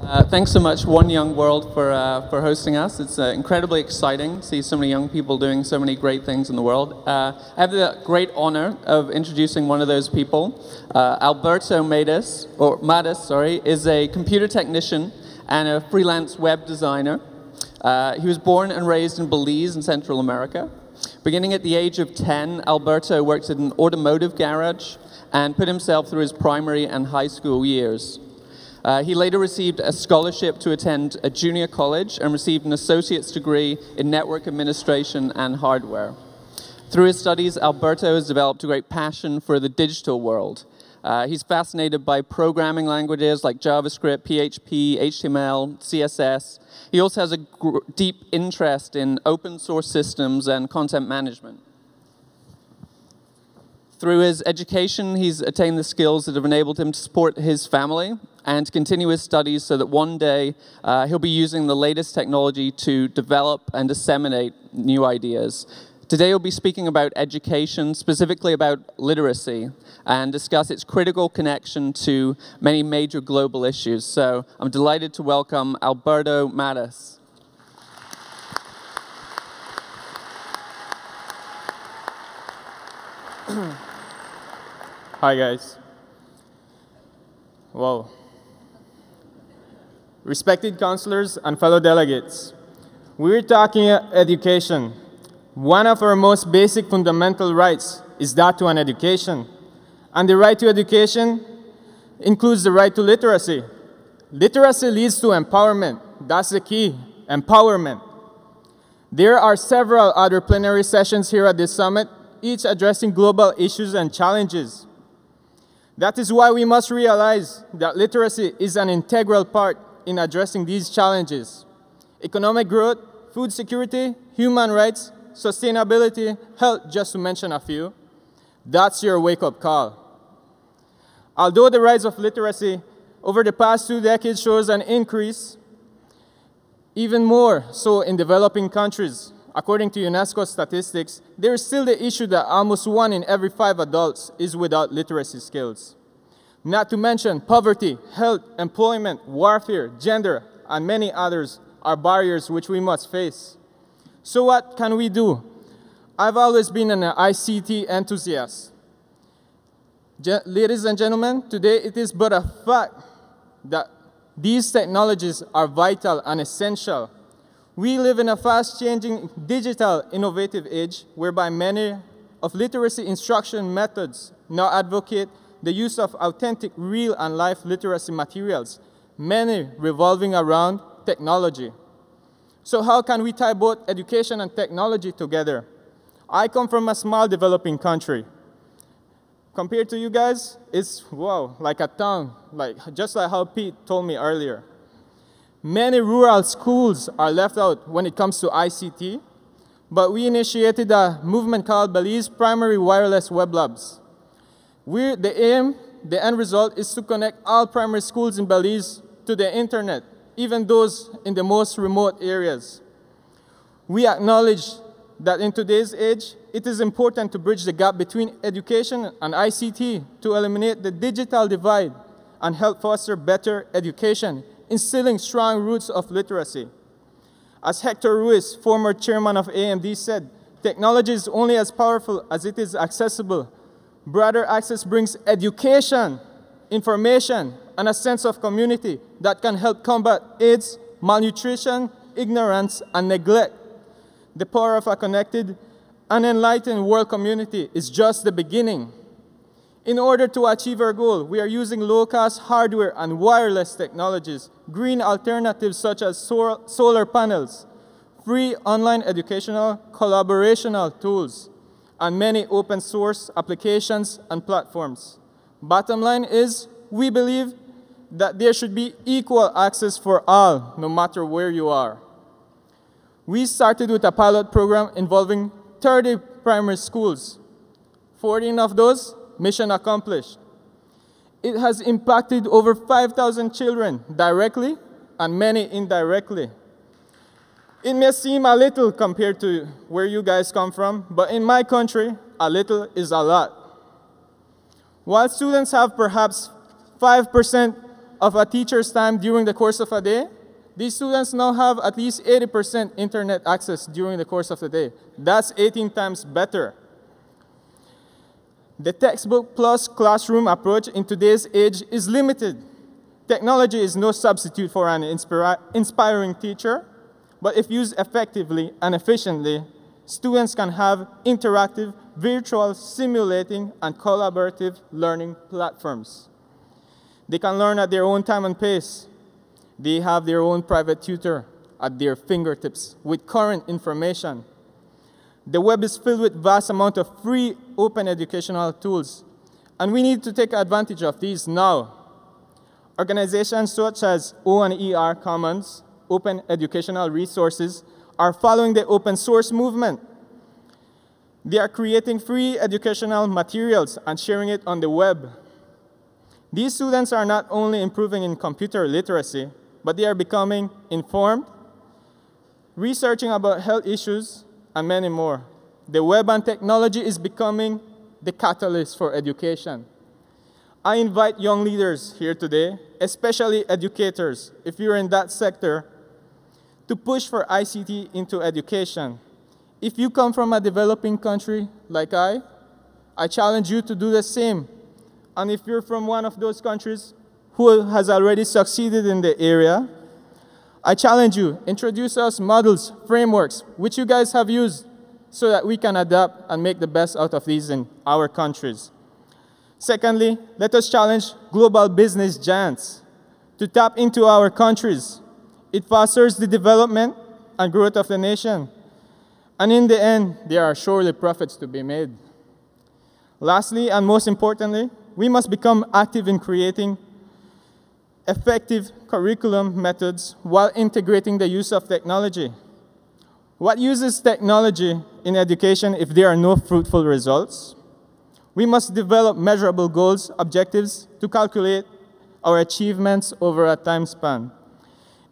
Thanks so much, One Young World, for hosting us. It's incredibly exciting to see so many young people doing so many great things in the world. I have the great honor of introducing one of those people. Alberto Matus, is a computer technician and a freelance web designer. He was born and raised in Belize in Central America. Beginning at the age of 10, Alberto worked at an automotive garage and put himself through his primary and high school years. He later received a scholarship to attend a junior college and received an associate's degree in network administration and hardware. Through his studies, Alberto has developed a great passion for the digital world. He's fascinated by programming languages like JavaScript, PHP, HTML, CSS. He also has a deep interest in open source systems and content management. Through his education, he's attained the skills that have enabled him to support his family and to continue his studies so that one day he'll be using the latest technology to develop and disseminate new ideas. Today he'll be speaking about education, specifically about literacy, and discuss its critical connection to many major global issues. So I'm delighted to welcome Alberto Matus. Hi guys. Whoa. Respected counselors and fellow delegates, we're talking education. One of our most basic fundamental rights is that to an education. And the right to education includes the right to literacy. Literacy leads to empowerment. That's the key, empowerment. There are several other plenary sessions here at this summit, each addressing global issues and challenges. That is why we must realize that literacy is an integral part in addressing these challenges. Economic growth, food security, human rights, sustainability, health, just to mention a few. That's your wake-up call. Although the rise of literacy over the past 2 decades shows an increase, even more so in developing countries, according to UNESCO statistics, there is still the issue that almost 1 in every 5 adults is without literacy skills. Not to mention poverty, health, employment, warfare, gender, and many others are barriers which we must face. So what can we do? I've always been an ICT enthusiast. Ladies and gentlemen, today it is but a fact that these technologies are vital and essential. We live in a fast-changing, digital, innovative age whereby many of literacy instruction methods now advocate the use of authentic, real, and life literacy materials, many revolving around technology. So how can we tie both education and technology together? I come from a small developing country. Compared to you guys, it's, wow, like a town, just like how Pete told me earlier. Many rural schools are left out when it comes to ICT, but we initiated a movement called Belize Primary Wireless Web Labs. The end result is to connect all primary schools in Belize to the internet, even those in the most remote areas. We acknowledge that in today's age, it is important to bridge the gap between education and ICT to eliminate the digital divide and help foster better education, instilling strong roots of literacy. As Hector Ruiz, former chairman of AMD, said, technology is only as powerful as it is accessible. Broader access brings education, information, and a sense of community that can help combat AIDS, malnutrition, ignorance, and neglect. The power of a connected and enlightened world community is just the beginning. In order to achieve our goal, we are using low-cost hardware and wireless technologies, green alternatives such as solar panels, free online educational collaborational tools, and many open-source applications and platforms. Bottom line is, we believe that there should be equal access for all, no matter where you are. We started with a pilot program involving 30 primary schools. 14 of those, mission accomplished. It has impacted over 5,000 children directly and many indirectly. It may seem a little compared to where you guys come from, but in my country, a little is a lot. While students have perhaps 5% of a teacher's time during the course of a day, these students now have at least 80% internet access during the course of the day. That's 18 times better. The textbook plus classroom approach in today's age is limited. Technology is no substitute for an inspiring teacher, but if used effectively and efficiently, students can have interactive, virtual, simulating, and collaborative learning platforms. They can learn at their own time and pace. They have their own private tutor at their fingertips with current information. The web is filled with vast amount of free open educational tools, and we need to take advantage of these now. Organizations such as O&ER Commons, Open Educational Resources, are following the open source movement. They are creating free educational materials and sharing it on the web. These students are not only improving in computer literacy, but they are becoming informed, researching about health issues, and many more. The web and technology is becoming the catalyst for education. I invite young leaders here today, especially educators, if you're in that sector, to push for ICT into education. If you come from a developing country like I challenge you to do the same. And if you're from one of those countries who has already succeeded in the area, I challenge you, introduce us models, frameworks, which you guys have used so that we can adapt and make the best out of these in our countries. Secondly, let us challenge global business giants to tap into our countries. It fosters the development and growth of the nation. And in the end, there are surely profits to be made. Lastly, and most importantly, we must become active in creating effective curriculum methods while integrating the use of technology. What uses technology in education if there are no fruitful results? We must develop measurable goals, objectives to calculate our achievements over a time span.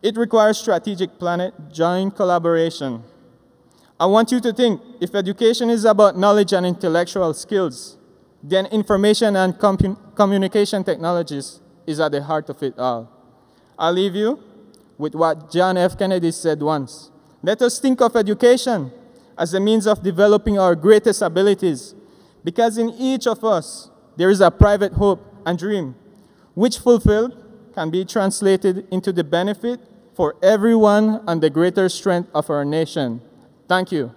It requires strategic planning, joint collaboration. I want you to think, if education is about knowledge and intellectual skills, then information and communication technologies is at the heart of it all. I'll leave you with what John F. Kennedy said once. Let us think of education as a means of developing our greatest abilities, because in each of us, there is a private hope and dream, which fulfilled can be translated into the benefit for everyone and the greater strength of our nation. Thank you.